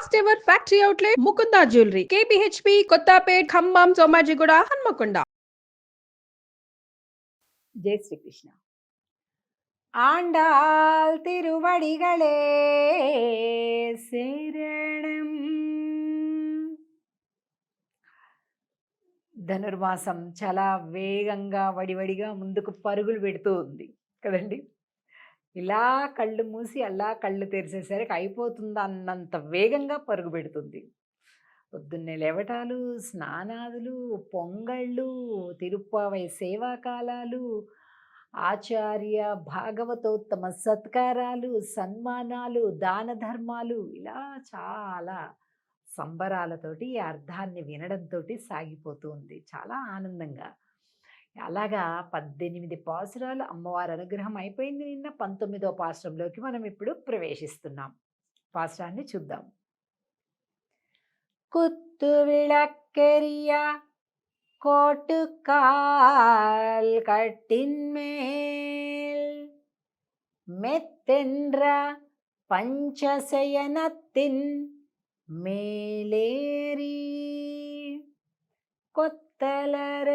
First ever factory outlet Mukunda jewellery KPHB Kothapet Khammam Somajiguda Hanamkonda. జై శ్రీకృష్ణ. ఆండాల్ తిరువడిగళే శరణం. ధనుర్మాసం చాలా వేగంగా వడివడిగా ముందుకు పరుగులు పెడుతూ ఉంది కదండి. ఇలా కళ్ళు మూసి అలా కళ్ళు తెరిచేసరికి అయిపోతుందా అన్నంత వేగంగా పరుగు పెడుతుంది. పొద్దున్నే లేవటాలు, స్నానాదులు, పొంగళ్ళు, తిరుప్పావై సేవాకాలాలు, ఆచార్య భాగవతోత్తమ సత్కారాలు, సన్మానాలు, దాన ధర్మాలు, ఇలా చాలా సంబరాలతోటి ఈ అర్థాన్ని వినడంతో సాగిపోతూ ఉంది చాలా ఆనందంగా. అలాగా 18 పాసురాలు అమ్మవారి అనుగ్రహం అయిపోయింది. నిన్న 19వ పాసురంలోకి మనం ఇప్పుడు ప్రవేశిస్తున్నాం. పాసురాన్ని చూద్దాం. குத்து விளக்கெரிய கோட்டுக்கால் கட்டின்மேல் மெத்தென்ற பஞ்சசயனத்தின் மேலேறி கொத்தலர்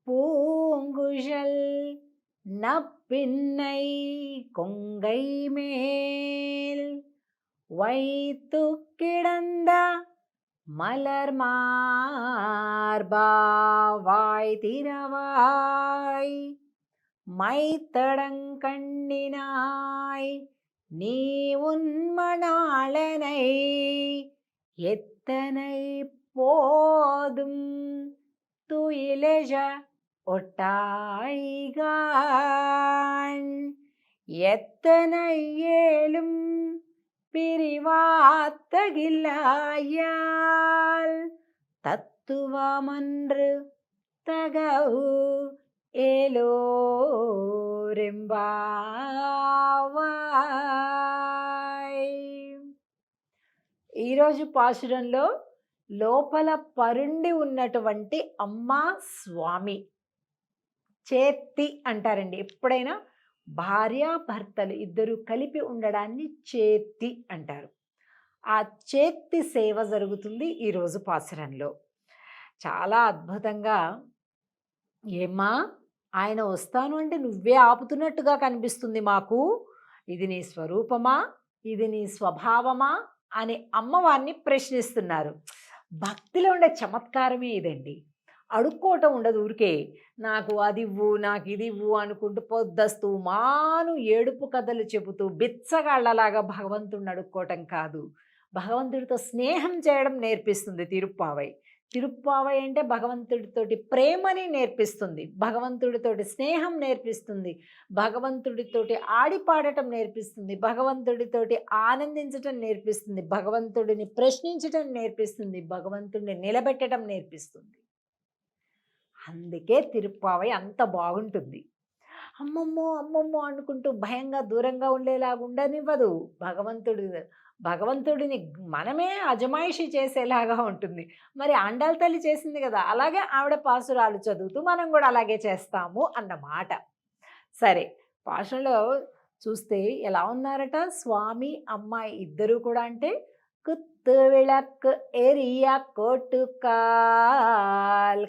பூங்குழல் நப்பின்னை கொங்கை மேல் வைத்து கிடந்த மலர் மார்பாவாய் திரவாய் மைத்தடங்கண்ணினாய் நீ உன்மணாளனை எத்தனை போதும் துயிலெழ ஒட்டாய்கான் எத்தனை ஏலும் பிரிவாத்தகில்லாயால் தத்துவமன்று தகவு ఏలోరెంబావాయ్. ఈరోజు పాశురంలో లోపల పరుండి ఉన్నటువంటి అమ్మా స్వామి చేత్తి అంటారండి. ఎప్పుడైనా భార్యాభర్తలు ఇద్దరు కలిపి ఉండడాన్ని చేత్తి అంటారు. ఆ చేత్తి సేవ జరుగుతుంది ఈరోజు పాసురంలో. చాలా అద్భుతంగా, ఏమ్మా ఆయన వస్తాను అంటే నువ్వే ఆపుతున్నట్టుగా కనిపిస్తుంది మాకు, ఇది నీ స్వరూపమా, ఇది నీ స్వభావమా అని అమ్మవారిని ప్రశ్నిస్తున్నారు. భక్తిలో ఉండే చమత్కారమే ఇదండి. అడుక్కోవటం ఉండదు. ఊరికే నాకు అది ఇవ్వు, నాకు ఇది ఇవ్వు అనుకుంటూ పొద్దస్తూ మాను ఏడుపు కథలు చెబుతూ బిచ్చగాళ్లలాగా భగవంతుడిని అడుక్కోవటం కాదు. భగవంతుడితో స్నేహం చేయడం నేర్పిస్తుంది తిరుప్పావై. తిరుప్పావై అంటే భగవంతుడితోటి ప్రేమని నేర్పిస్తుంది, భగవంతుడితోటి స్నేహం నేర్పిస్తుంది, భగవంతుడితోటి ఆడిపాడటం నేర్పిస్తుంది, భగవంతుడితోటి ఆనందించటం నేర్పిస్తుంది, భగవంతుడిని ప్రశ్నించటం నేర్పిస్తుంది, భగవంతుడిని నిలబెట్టడం నేర్పిస్తుంది. అందుకే తిరుప్పావై అంత బాగుంటుంది. అమ్మమ్మో అమ్మమ్మో అనుకుంటూ భయంగా దూరంగా ఉండేలాగా ఉండనివ్వదు. భగవంతుడిని మనమే అజమాయిషి చేసేలాగా ఉంటుంది. మరి ఆండాళ్ళ తల్లి చేసింది కదా, అలాగే ఆవిడ పాసురాలు చదువుతూ మనం కూడా అలాగే చేస్తాము అన్నమాట. సరే, పాసురంలో చూస్తే ఎలా ఉన్నారట స్వామి అమ్మాయి ఇద్దరు కూడా అంటే குத்து விளக்கு எரிய கோட்டுக்கால்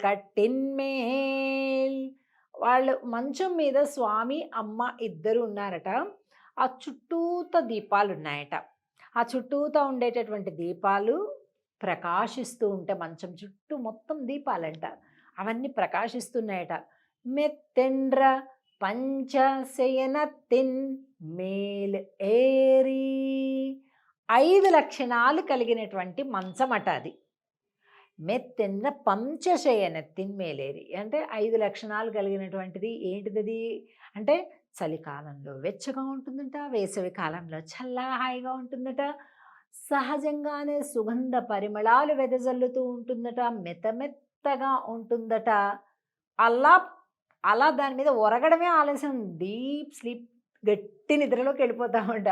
కట్టిన్మేల్. వాళ్ళు మంచం మీద స్వామి అమ్మ ఇద్దరు ఉన్నారట. ఆ చుట్టూత దీపాలు ఉన్నాయట. ఆ చుట్టూతా ఉండేటటువంటి దీపాలు ప్రకాశిస్తూ ఉంటే మంచం చుట్టూ మొత్తం దీపాలంట, అవన్నీ ప్రకాశిస్తున్నాయట. మెత్తెండ్ర పంచశయనతిన్ మేల్ ఏరి, 5 లక్షణాలు కలిగినటువంటి మంచమట అది. మెత్తెన్న పంచశయనతిన్ మేలేరి అంటే 5 లక్షణాలు కలిగినటువంటిది. ఏంటిది అంటే చలికాలంలో వెచ్చగా ఉంటుందట, వేసవి కాలంలో చల్లగా హాయిగా ఉంటుందట, సహజంగానే సుగంధ పరిమళాలు వెదజల్లుతూ ఉంటుందట, మెత్తమెత్తగా ఉంటుందట. అలా అలా దాని మీద ఒరగడమే ఆలస్యం, డీప్ స్లీప్, గట్టి నిద్రలోకి వెళ్ళిపోతామంట.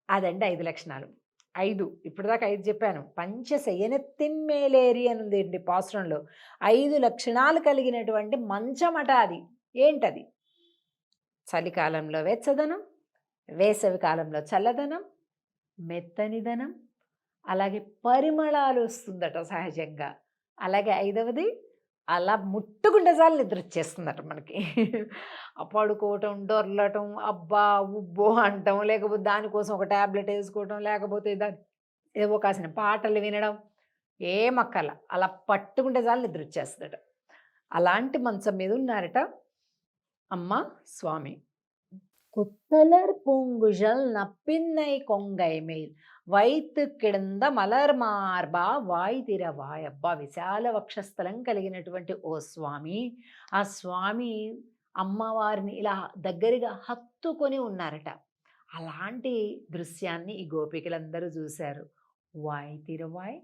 అదండి 5 లక్షణాలు. 5 ఇప్పటిదాకా 5 చెప్పాను. పంచశయనతిన్ మేలేరి అని ఉందండి పాసురంలో. 5 లక్షణాలు కలిగినటువంటి మంచమట అది. ఏంటది? చలికాలంలో వెచ్చదనం, వేసవి కాలంలో చల్లదనం, మెత్తనిదనం, అలాగే పరిమళాలు వస్తుందట సహజంగా. అలాగే ఐదవది అలా ముట్టుకుంటే చాలు నిద్ర వచ్చేస్తుందట మనకి. పడుకోవటం, దొర్లటం, అబ్బా! ఉబ్బో అంటం, లేకపోతే దానికోసం ఒక టాబ్లెట్ ఏసుకోవటం, లేకపోతే ఏవో కాసిన పాటలు వినడం, ఏమక్కర్ల. అలా పట్టుకుంటే చాలు నిద్ర వచ్చేస్తదట. అలాంటి మంచం మీద ఉన్నారట అమ్మ, స్వామి. "குத்தலர் பூங்குழல் நப்பின்னை கொங்கை மேல் వైత్ కిడంద మలర్ మార్బా వాయ్ తిరవాయ్." అబ్బా! విశాల వక్షస్థలం కలిగినటువంటి ఓ స్వామి, ఆ స్వామి అమ్మవారిని ఇలా దగ్గరగా హత్తుకొని ఉన్నారట. అలాంటి దృశ్యాన్ని ఈ గోపికలందరూ చూశారు. "వాయ్ తిరవాయ్,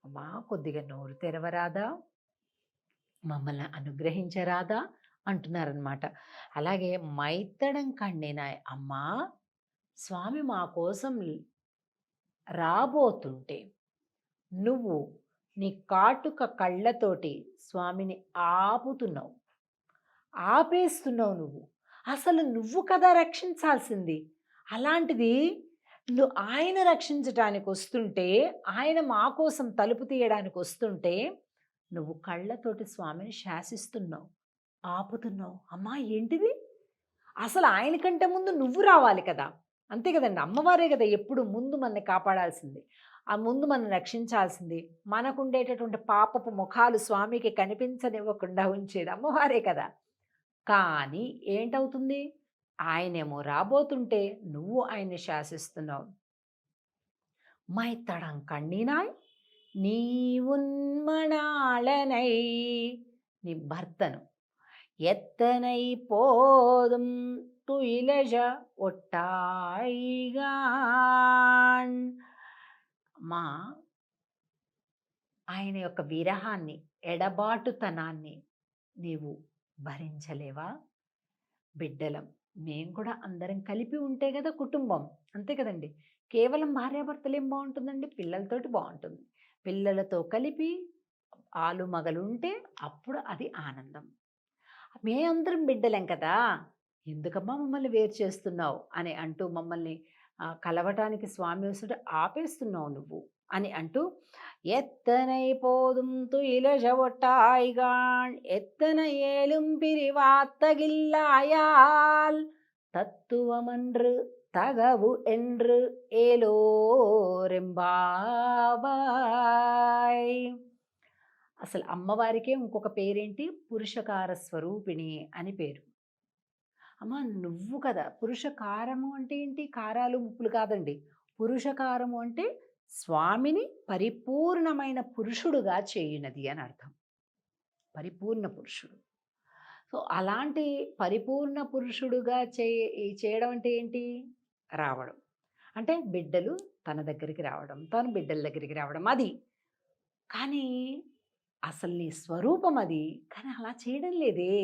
అమ్మా కొద్దిగా నోరు తెరవరాదా? మమ్మల్ని అనుగ్రహించరాదా?" అంటున్నారనమాట. అలాగే మైత్తడం కಣ್ಣಿనాయ్, అమ్మా స్వామి మా కోసం రాబోతుంటే నువ్వు నీ కాటుక కళ్ళతోటి స్వామిని ఆపుతున్నావు, ఆపేస్తున్నావు నువ్వు. అసలు నువ్వు కదా రక్షించాల్సింది. అలాంటిది ఆయన రక్షించటానికి వస్తుంటే, ఆయన మా కోసం తలుపు తీయడానికి వస్తుంటే నువ్వు కళ్ళతోటి స్వామిని శాసిస్తున్నావు, ఆపుతున్నావు. అమ్మా ఏంటిది? అసలు ఆయన కంటే ముందు నువ్వు రావాలి కదా! అంతే కదండి. అమ్మవారే కదా ఎప్పుడు ముందు మనల్ని కాపాడాల్సింది, ఆ ముందు మనం రక్షించాల్సింది. మనకుండేటటువంటి పాపపు ముఖాలు స్వామికి కనిపించనివ్వకుండా ఉంచేది అమ్మవారే కదా! కానీ ఏంటవుతుంది? ఆయనేమో రాబోతుంటే నువ్వు ఆయన్ని శాసిస్తున్నావు. మైత్తడం కಣ್ಣಿనాయ్ నీ ఉన్మణాళనై, నీ భర్తను ఎత్తనై పోదుం తుయిలజ ఒట్టాయిగాన్. మా ఆయన యొక్క విరహాన్ని, ఎడబాటుతనాన్ని నీవు భరించలేవా? బిడ్డలం మేము కూడా అందరం కలిపి ఉంటే కదా కుటుంబం, అంతే కదండి. కేవలం భార్యాభర్తలు ఏం బాగుంటుందండి? పిల్లలతోటి బాగుంటుంది. పిల్లలతో కలిపి ఆలు మగలు ఉంటే అప్పుడు అది ఆనందం. మేమందరం బిడ్డలేం కదా, ఎందుకమ్మా మమ్మల్ని వేరు చేస్తున్నావు అని అంటూ మమ్మల్ని కలవటానికి స్వామి వస్తుంటే ఆపేస్తున్నావు నువ్వు అని అంటూ, ఎత్తనై పోదుం తుయిలజ ఒట్టాయిగాన్ ఎత్తన ఏలుం పిరివాత్తగిల్లాయాల్ తత్తువమన్రు తగవు ఎండ్రు ఏలోరెంబావాయ్. అసలు అమ్మవారికే ఇంకొక పేరేంటి? పురుషకార స్వరూపిణి అని పేరు. అమ్మ నువ్వు కదా, పురుషకారము అంటే ఏంటి? కారాలు ఉప్పులు కాదండి. పురుషకారము అంటే స్వామిని పరిపూర్ణమైన పురుషుడుగా చేయునది అని అర్థం. పరిపూర్ణ పురుషుడు. సో అలాంటి పరిపూర్ణ పురుషుడుగా చేయడం అంటే ఏంటి? రావడం. అంటే బిడ్డలు తన దగ్గరికి రావడం, తను బిడ్డల దగ్గరికి రావడం అది. కానీ అసలు నీ స్వరూపం అది. కానీ అలా చేయడం లేదే.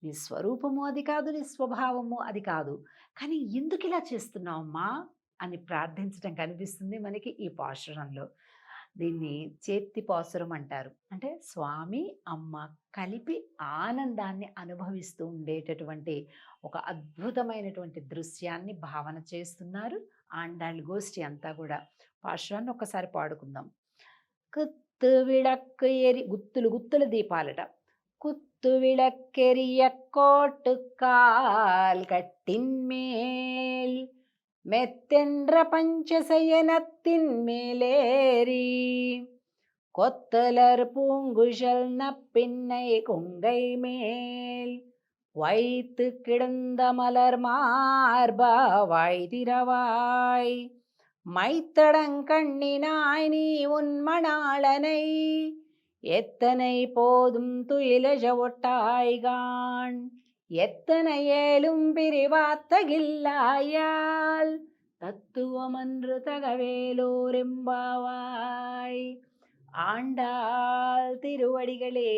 నీ స్వరూపము అది కాదు, నీ స్వభావము అది కాదు. కానీ ఎందుకు ఇలా చేస్తున్నావమ్మా అని ప్రార్థించడం కనిపిస్తుంది మనకి ఈ పాశురంలో. దీన్ని చేతి పాసురం అంటారు. అంటే స్వామి అమ్మ కలిపి ఆనందాన్ని అనుభవిస్తూ ఉండేటటువంటి ఒక అద్భుతమైనటువంటి దృశ్యాన్ని భావన చేస్తున్నారు ఆండాళ్ళ గోష్ఠి అంతా కూడా. పాశురాన్ని ఒక్కసారి పాడుకుందాం. குத்து விளக்கு எரி குத்துலு குத்துலு தீபாலట. குத்து விளக்கெரிய கோட்டுக்கால் கட்டின் மேல் மெத்தென்ற பஞ்சசயனத்தின் மேலேறி கொத்தலர் பூங்குழல் நப்பின்னை கொங்கை மேல் வைத்து கிடந்த மலர் மார்பா வாய் திறவாய் மைத்தடங்கண்ணினாய் நீ உன்மணாளனை எத்தனை போதும் துயிலஜ ஒட்டாய்கான் எத்தனை ஏலும் பிரிவாத்தகில்லாயால் தத்துவமன்று தகவேலோரெம்பாவாய். ஆண்டாள் திருவடிகளே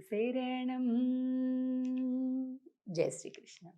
சரணம். ஜெய் ஸ்ரீ கிருஷ்ணா.